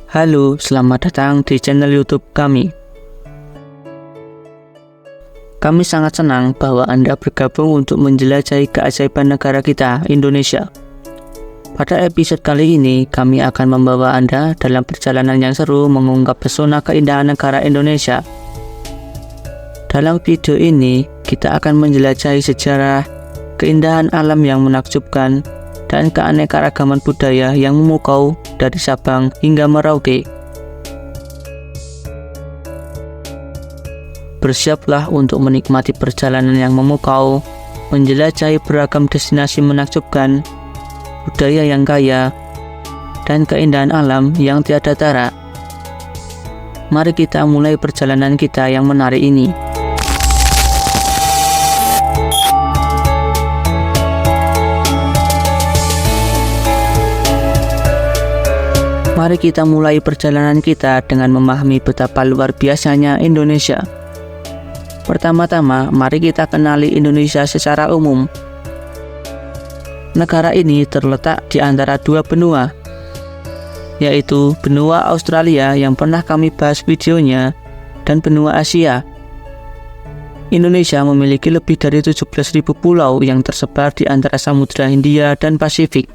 Halo, selamat datang di channel YouTube kami. Kami sangat senang bahwa Anda bergabung untuk menjelajahi keajaiban negara kita, Indonesia. Pada episode kali ini, kami akan membawa Anda dalam perjalanan yang seru mengungkap pesona keindahan negara Indonesia. Dalam video ini, kita akan menjelajahi sejarah, keindahan alam yang menakjubkan, dan keanekaragaman budaya yang memukau dari Sabang hingga Merauke. Bersiaplah untuk menikmati perjalanan yang memukau, menjelajahi beragam destinasi menakjubkan, budaya yang kaya, dan keindahan alam yang tiada tara. Mari kita mulai perjalanan kita yang menarik ini. Mari kita mulai perjalanan kita dengan memahami betapa luar biasanya Indonesia. Pertama-tama, mari kita kenali Indonesia secara umum. Negara ini terletak di antara dua benua, yaitu benua Australia yang pernah kami bahas videonya, dan benua Asia. Indonesia memiliki lebih dari 17.000 pulau yang tersebar di antara Samudra Hindia dan Pasifik.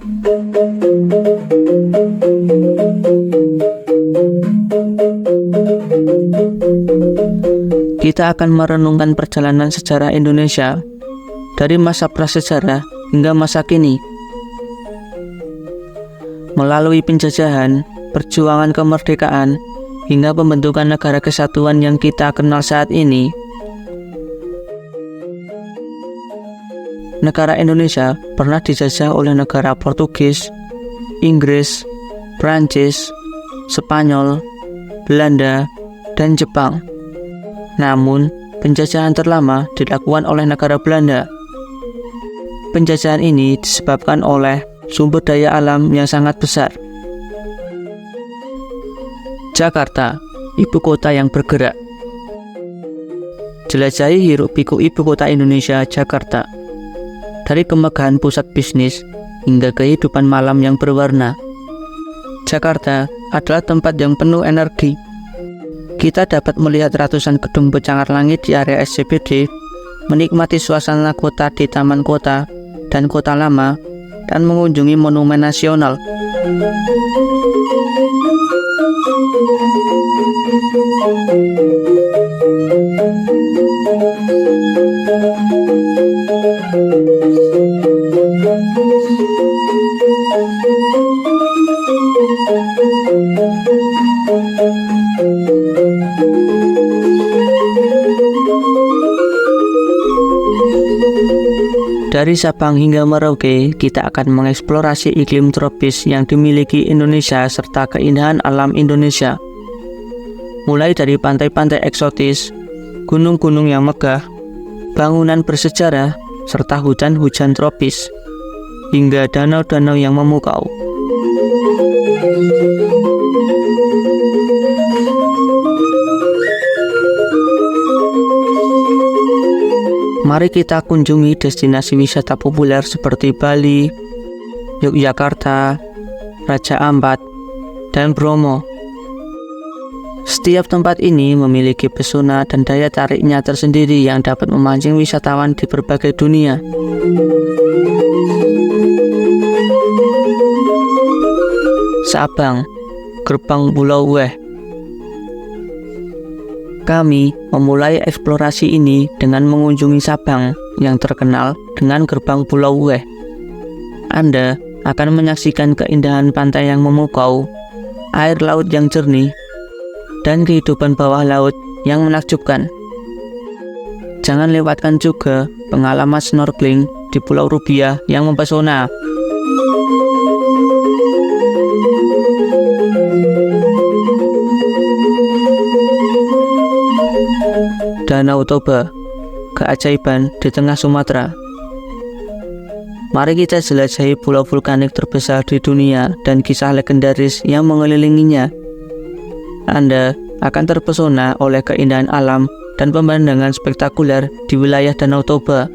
Kita akan merenungkan perjalanan sejarah Indonesia dari masa prasejarah hingga masa kini. Melalui penjajahan, perjuangan kemerdekaan, hingga pembentukan negara kesatuan yang kita kenal saat ini. Negara Indonesia pernah dijajah oleh negara Portugis, Inggris, Prancis, Spanyol, Belanda, dan Jepang. Namun, penjajahan terlama dilakukan oleh negara Belanda. Penjajahan ini disebabkan oleh sumber daya alam yang sangat besar. Jakarta, ibu kota yang bergerak. Jelajahi hiruk-pikuk ibu kota Indonesia, Jakarta. Dari kemegahan pusat bisnis hingga kehidupan malam yang berwarna, Jakarta adalah tempat yang penuh energi. Kita dapat melihat ratusan gedung bercakar langit di area SCBD, menikmati suasana kota di taman kota dan kota lama, dan mengunjungi monumen nasional. Dari Sabang hingga Merauke, kita akan mengeksplorasi iklim tropis yang dimiliki Indonesia serta keindahan alam Indonesia. Mulai dari pantai-pantai eksotis, gunung-gunung yang megah, bangunan bersejarah, serta hujan-hujan tropis, hingga danau-danau yang memukau. Mari kita kunjungi destinasi wisata populer seperti Bali, Yogyakarta, Raja Ampat, dan Bromo. Setiap tempat ini memiliki pesona dan daya tariknya tersendiri yang dapat memancing wisatawan di berbagai dunia. Sabang, Gerbang Pulau Weh. Kami memulai eksplorasi ini dengan mengunjungi Sabang yang terkenal dengan Gerbang Pulau Weh. Anda akan menyaksikan keindahan pantai yang memukau, air laut yang jernih, dan kehidupan bawah laut yang menakjubkan. Jangan lewatkan juga pengalaman snorkeling di Pulau Rubiah yang mempesona. Danau Toba, keajaiban di tengah Sumatera. Mari kita jelajahi pulau vulkanik terbesar di dunia dan kisah legendaris yang mengelilinginya. Anda akan terpesona oleh keindahan alam dan pemandangan spektakuler di wilayah Danau Toba.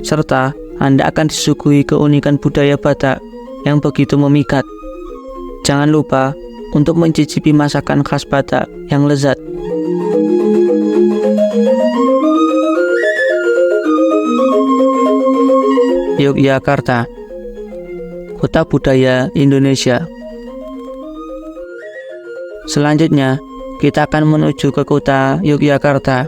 Serta Anda akan disuguhi keunikan budaya Batak yang begitu memikat. Jangan lupa untuk mencicipi masakan khas Batak yang lezat. Yogyakarta, kota budaya Indonesia. Selanjutnya, kita akan menuju ke kota Yogyakarta.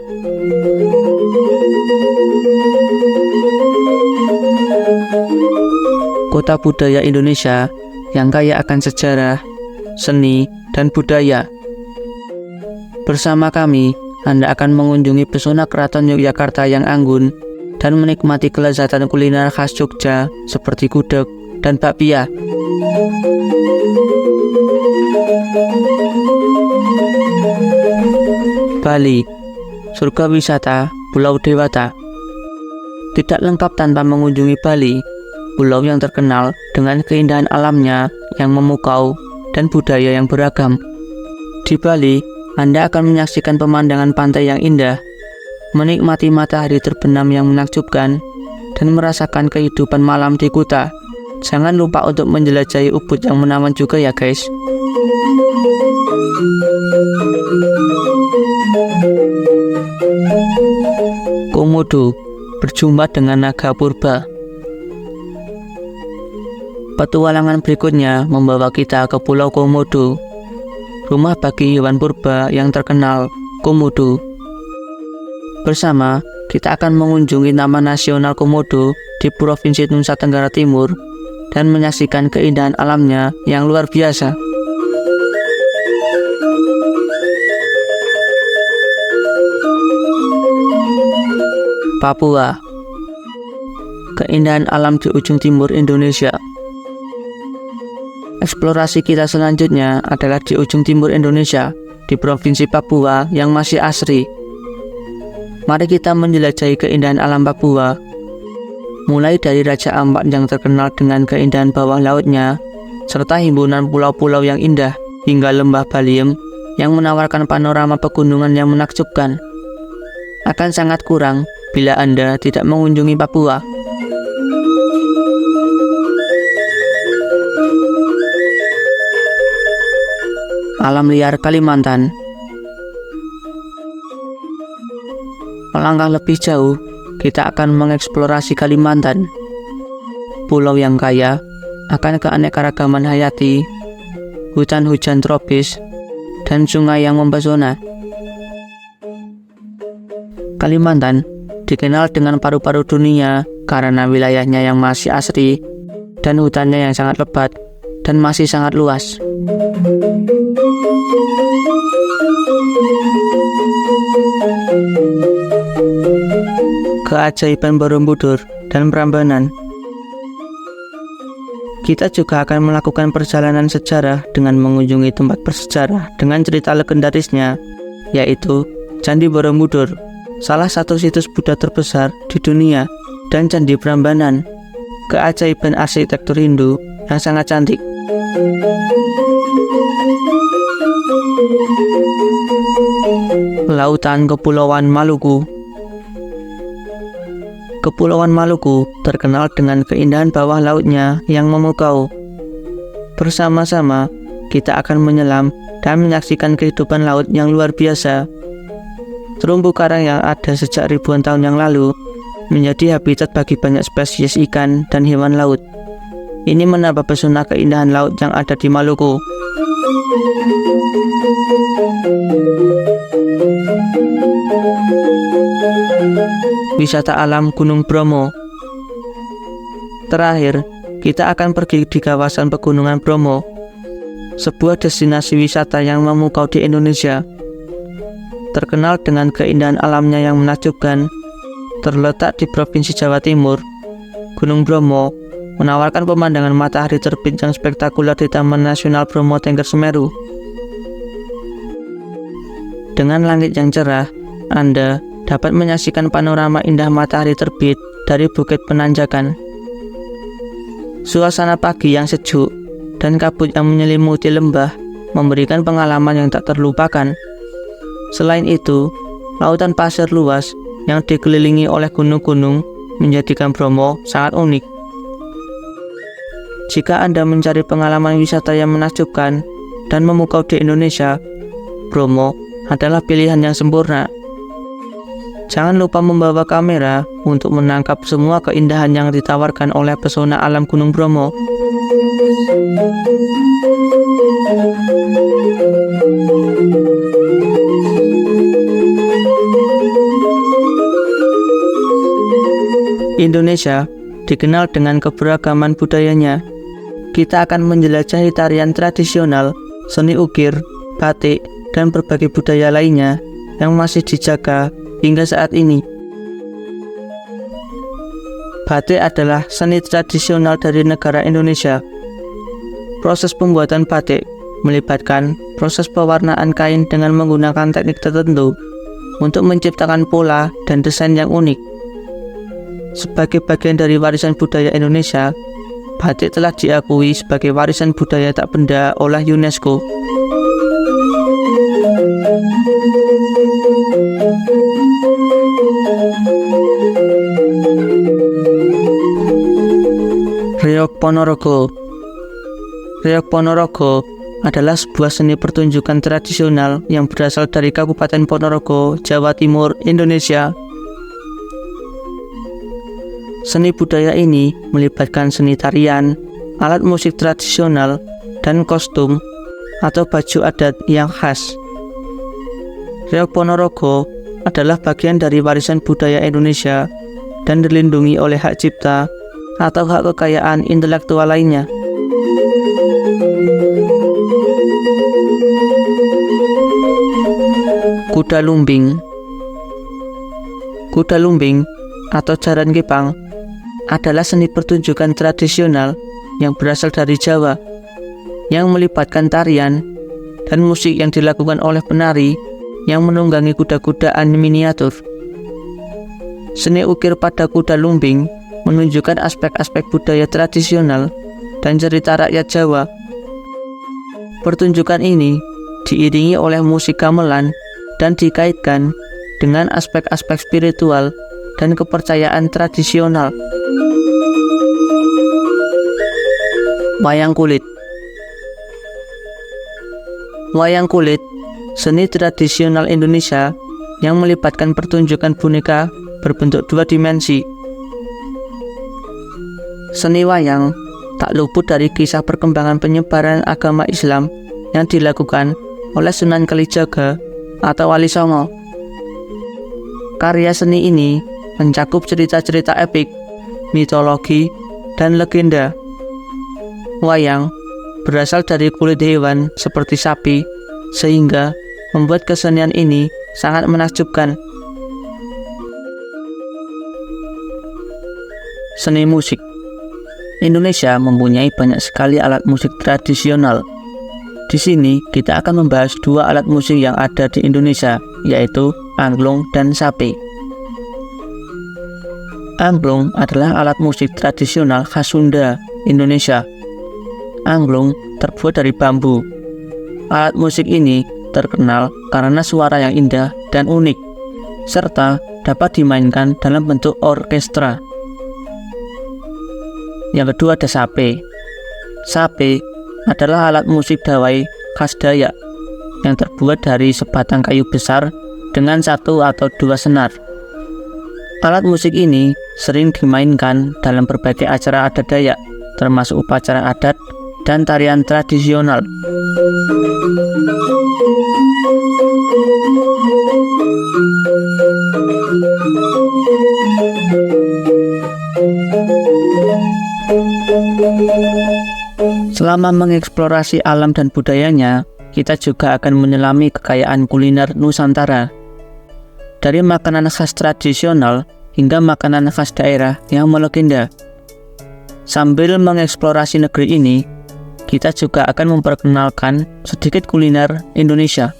Kota budaya Indonesia yang kaya akan sejarah, seni, dan budaya. Bersama kami, Anda akan mengunjungi pesona Keraton Yogyakarta yang anggun dan menikmati kelezatan kuliner khas Jogja seperti gudeg dan bakpia. Bali, surga wisata Pulau Dewata. Tidak lengkap tanpa mengunjungi Bali, pulau yang terkenal dengan keindahan alamnya yang memukau dan budaya yang beragam. Di Bali, Anda akan menyaksikan pemandangan pantai yang indah, menikmati matahari terbenam yang menakjubkan, dan merasakan kehidupan malam di Kuta. Jangan lupa untuk menjelajahi Ubud yang menawan juga ya guys. Komodo, berjumpa dengan naga purba. Petualangan berikutnya membawa kita ke Pulau Komodo, rumah bagi hewan purba yang terkenal, Komodo. Bersama, kita akan mengunjungi Taman Nasional Komodo di Provinsi Nusa Tenggara Timur dan menyaksikan keindahan alamnya yang luar biasa. Papua, keindahan alam di ujung timur Indonesia. Eksplorasi kita selanjutnya adalah di ujung timur Indonesia, di Provinsi Papua yang masih asri. Mari kita menjelajahi keindahan alam Papua, mulai dari Raja Ampat yang terkenal dengan keindahan bawah lautnya, serta himpunan pulau-pulau yang indah, hingga lembah Baliem yang menawarkan panorama pegunungan yang menakjubkan. Akan sangat kurang bila Anda tidak mengunjungi Papua. Alam liar Kalimantan. Melangkah lebih jauh, kita akan mengeksplorasi Kalimantan, pulau yang kaya akan keanekaragaman hayati, hutan-hujan tropis, dan sungai yang mempesona. Kalimantan dikenal dengan paru-paru dunia karena wilayahnya yang masih asri dan hutannya yang sangat lebat dan masih sangat luas. Keajaiban Borobudur dan Prambanan. Kita juga akan melakukan perjalanan sejarah dengan mengunjungi tempat bersejarah dengan cerita legendarisnya, yaitu Candi Borobudur, salah satu situs Buddha terbesar di dunia, dan Candi Prambanan, keajaiban arsitektur Hindu yang sangat cantik. Lautan Kepulauan Maluku. Kepulauan Maluku terkenal dengan keindahan bawah lautnya yang memukau. Bersama-sama, kita akan menyelam dan menyaksikan kehidupan laut yang luar biasa. Terumbu karang yang ada sejak ribuan tahun yang lalu menjadi habitat bagi banyak spesies ikan dan hewan laut. Ini menambah pesona keindahan laut yang ada di Maluku. Wisata alam Gunung Bromo. Terakhir, kita akan pergi di kawasan Pegunungan Bromo, sebuah destinasi wisata yang memukau di Indonesia. Terkenal dengan keindahan alamnya yang menakjubkan, terletak di Provinsi Jawa Timur, Gunung Bromo menawarkan pemandangan matahari terbit yang spektakuler di Taman Nasional Bromo Tengger Semeru. Dengan langit yang cerah, Anda dapat menyaksikan panorama indah matahari terbit dari Bukit Penanjakan. Suasana pagi yang sejuk dan kabut yang menyelimuti lembah memberikan pengalaman yang tak terlupakan. Selain itu, lautan pasir luas yang dikelilingi oleh gunung-gunung menjadikan Bromo sangat unik. Jika Anda mencari pengalaman wisata yang menakjubkan dan memukau di Indonesia, Bromo adalah pilihan yang sempurna. Jangan lupa membawa kamera untuk menangkap semua keindahan yang ditawarkan oleh pesona alam Gunung Bromo. Indonesia dikenal dengan keberagaman budayanya. Kita akan menjelajahi tarian tradisional, seni ukir, batik, dan berbagai budaya lainnya yang masih dijaga hingga saat ini. Batik adalah seni tradisional dari negara Indonesia. Proses pembuatan batik melibatkan proses pewarnaan kain dengan menggunakan teknik tertentu untuk menciptakan pola dan desain yang unik. Sebagai bagian dari warisan budaya Indonesia, batik telah diakui sebagai warisan budaya tak benda oleh UNESCO. Reog Ponorogo. Reog Ponorogo adalah sebuah seni pertunjukan tradisional yang berasal dari Kabupaten Ponorogo, Jawa Timur, Indonesia. Seni budaya ini melibatkan seni tarian, alat musik tradisional, dan kostum atau baju adat yang khas. Reog Ponorogo adalah bagian dari warisan budaya Indonesia dan dilindungi oleh hak cipta atau hak kekayaan intelektual lainnya. Kuda Lumbing. Kuda lumbing atau jaran kepang adalah seni pertunjukan tradisional yang berasal dari Jawa, yang melibatkan tarian dan musik yang dilakukan oleh penari yang menunggangi kuda-kudaan miniatur. Seni ukir pada kuda lumbing menunjukkan aspek-aspek budaya tradisional dan cerita rakyat Jawa. Pertunjukan ini diiringi oleh musik gamelan dan dikaitkan dengan aspek-aspek spiritual dan kepercayaan tradisional. Wayang kulit. Wayang kulit, seni tradisional Indonesia yang melibatkan pertunjukan boneka berbentuk dua dimensi. Seni wayang tak luput dari kisah perkembangan penyebaran agama Islam yang dilakukan oleh Sunan Kalijaga atau Wali Songo. Karya seni ini mencakup cerita-cerita epik, mitologi, dan legenda. Wayang berasal dari kulit hewan seperti sapi, sehingga membuat kesenian ini sangat menakjubkan. Seni musik. Indonesia mempunyai banyak sekali alat musik tradisional. Di sini kita akan membahas dua alat musik yang ada di Indonesia, yaitu angklung dan sape. Angklung adalah alat musik tradisional khas Sunda, Indonesia. Angklung terbuat dari bambu. Alat musik ini terkenal karena suara yang indah dan unik, serta dapat dimainkan dalam bentuk orkestra. Yang kedua ada sape. Sape adalah alat musik dawai khas Dayak yang terbuat dari sebatang kayu besar dengan satu atau dua senar. Alat musik ini sering dimainkan dalam berbagai acara adat Dayak, termasuk upacara adat dan tarian tradisional. Selama mengeksplorasi alam dan budayanya, kita juga akan menyelami kekayaan kuliner Nusantara. Dari makanan khas tradisional hingga makanan khas daerah yang melegenda. Sambil mengeksplorasi negeri ini, kita juga akan memperkenalkan sedikit kuliner Indonesia,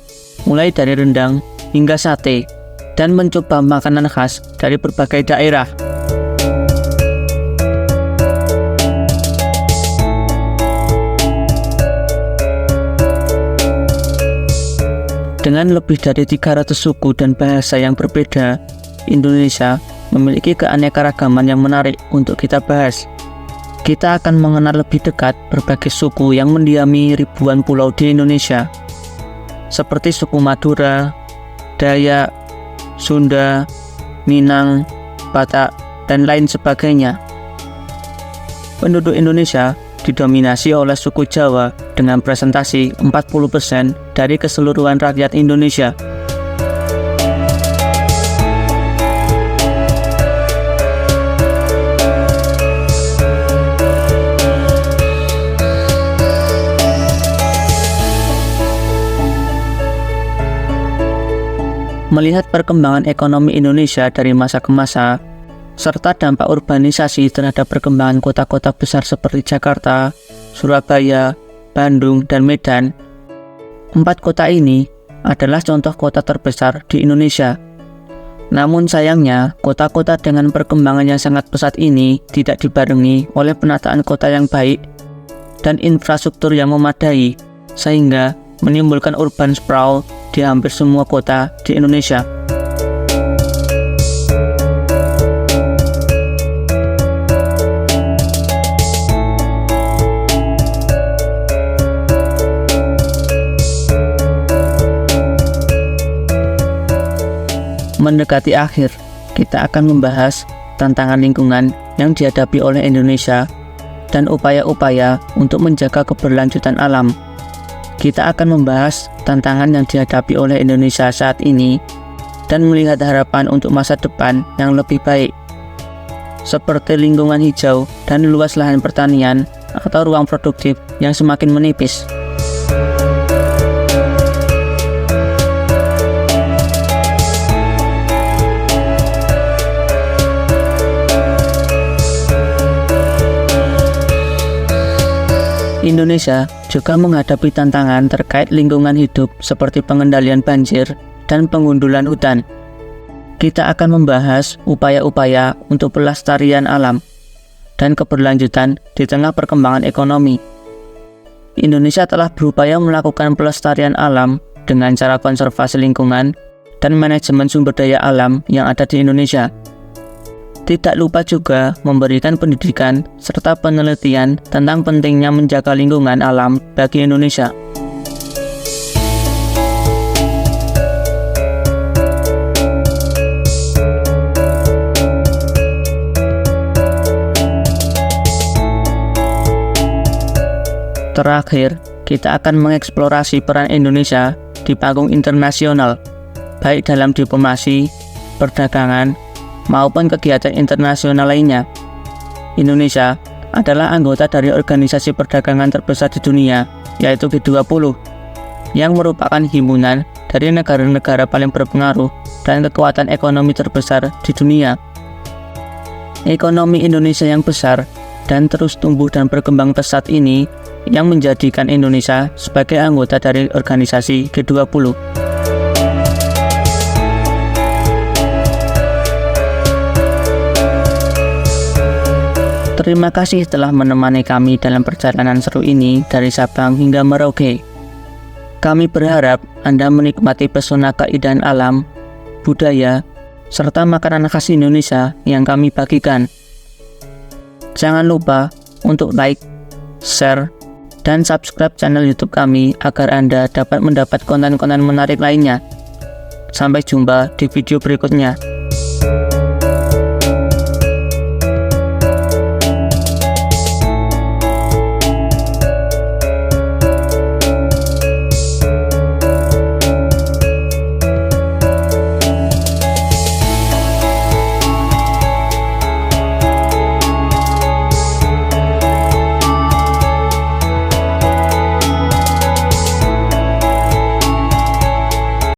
mulai dari rendang hingga sate, dan mencoba makanan khas dari berbagai daerah. Dengan lebih dari 300 suku dan bahasa yang berbeda, Indonesia memiliki keanekaragaman yang menarik untuk kita bahas. kita akan mengenal lebih dekat berbagai suku yang mendiami ribuan pulau di Indonesia, seperti suku Madura, Dayak, Sunda, Minang, Batak, dan lain sebagainya. Penduduk Indonesia didominasi oleh suku Jawa dengan presentasi 40% dari keseluruhan rakyat Indonesia. Melihat perkembangan ekonomi Indonesia dari masa ke masa, serta dampak urbanisasi terhadap perkembangan kota-kota besar seperti Jakarta, Surabaya, Bandung, dan Medan, 4 kota ini adalah contoh kota terbesar di Indonesia. Namun sayangnya, kota-kota dengan perkembangan yang sangat pesat ini tidak dibarengi oleh penataan kota yang baik dan infrastruktur yang memadai, sehingga menimbulkan urban sprawl di hampir semua kota di Indonesia. Mendekati akhir, kita akan membahas tantangan lingkungan yang dihadapi oleh Indonesia dan upaya-upaya untuk menjaga keberlanjutan alam. Kita akan membahas tantangan yang dihadapi oleh Indonesia saat ini dan melihat harapan untuk masa depan yang lebih baik, seperti lingkungan hijau dan luas lahan pertanian atau ruang produktif yang semakin menipis. Indonesia juga menghadapi tantangan terkait lingkungan hidup seperti pengendalian banjir dan pengundulan hutan. Kita akan membahas upaya-upaya untuk pelestarian alam dan keberlanjutan di tengah perkembangan ekonomi. Indonesia telah berupaya melakukan pelestarian alam dengan cara konservasi lingkungan dan manajemen sumber daya alam yang ada di Indonesia. Tidak lupa juga memberikan pendidikan serta penelitian tentang pentingnya menjaga lingkungan alam bagi Indonesia. Terakhir, kita akan mengeksplorasi peran Indonesia di panggung internasional, baik dalam diplomasi, perdagangan, maupun kegiatan internasional lainnya. Indonesia adalah anggota dari organisasi perdagangan terbesar di dunia, yaitu G20, yang merupakan himpunan dari negara-negara paling berpengaruh dan kekuatan ekonomi terbesar di dunia. Ekonomi Indonesia yang besar dan terus tumbuh dan berkembang pesat ini yang menjadikan Indonesia sebagai anggota dari organisasi G20. Terima kasih telah menemani kami dalam perjalanan seru ini dari Sabang hingga Merauke. Kami berharap Anda menikmati pesona keindahan alam, budaya, serta makanan khas Indonesia yang kami bagikan. Jangan lupa untuk like, share, dan subscribe channel YouTube kami agar Anda dapat mendapat konten-konten menarik lainnya. Sampai jumpa di video berikutnya.